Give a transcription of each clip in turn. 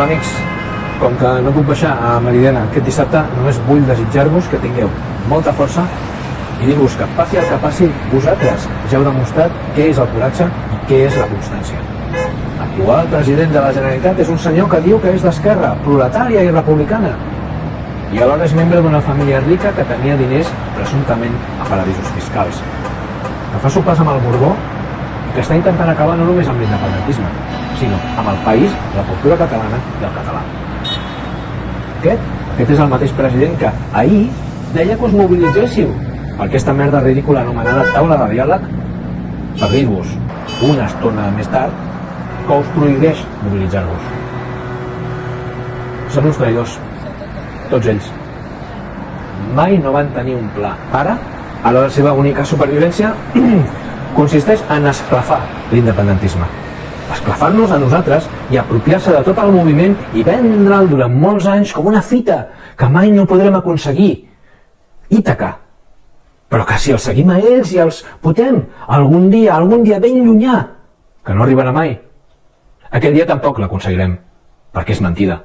Amics, com que no puc baixar a Meridiana aquest dissabte, només vull desitjar-vos que tingueu molta força i dir-vos que passi el que passi, vosaltres ja heu demostrat què és el coratge i què és la constància. L'actual president de la Generalitat és un senyor que diu que és d'esquerra, proletària i republicana, i alhora és membre d'una família rica que tenia diners presumptament a paradisos fiscals, que fa sopars amb el Borbó i que està intentant acabar no només amb l'independentisme, sinó amb el país, la cultura catalana i el català. Aquest és el mateix president que ahir deia que us mobilitzéssiu per aquesta merda ridícula anomenada taula de diàleg, per dir-vos una estona més tard que us prohibeix mobilitzar-vos. Són uns traïdors, tots ells. Mai no van tenir un pla. Ara, a la seva única supervivència consisteix en esclafar l'independentisme. Esclafar-nos a nosaltres i apropiar-se de tot el moviment i vendre'l durant molts anys com una fita que mai no podrem aconseguir. Ítaca. Però que si els seguim a ells i els putem algun dia ben llunyà, que no arribarà mai. Aquell dia tampoc l'aconseguirem, perquè és mentida.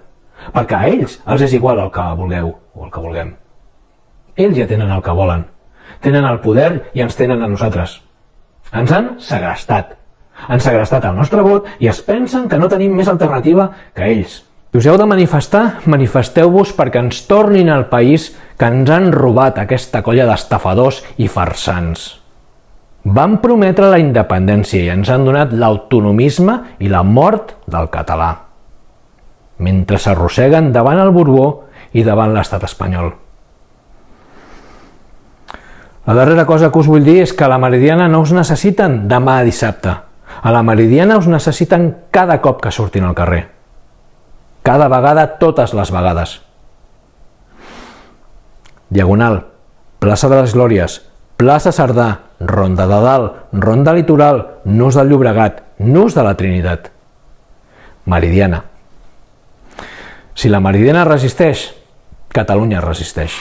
Perquè a ells els és igual el que vulgueu o el que vulguem. Ells ja tenen el que volen. Tenen el poder i ens tenen a nosaltres. Ens han segrestat. Han segrestat el nostre vot i es pensen que no tenim més alternativa que ells. Si us heu de manifestar, manifesteu-vos perquè ens tornin al país que ens han robat aquesta colla d'estafadors i farsants. Van prometre la independència i ens han donat l'autonomisme i la mort del català, mentre s'arrosseguen davant el Borbó i davant l'estat espanyol. La darrera cosa que us vull dir és que a la Meridiana no us necessiten demà a dissabte. A la Meridiana us necessiten cada cop que surtin al carrer. Cada vegada, totes les vegades. Diagonal, plaça de les Glòries, plaça Cerdà, Ronda de Dalt, Ronda Litoral, Nus del Llobregat, Nus de la Trinitat. Meridiana. Si la Meridiana resisteix, Catalunya resisteix.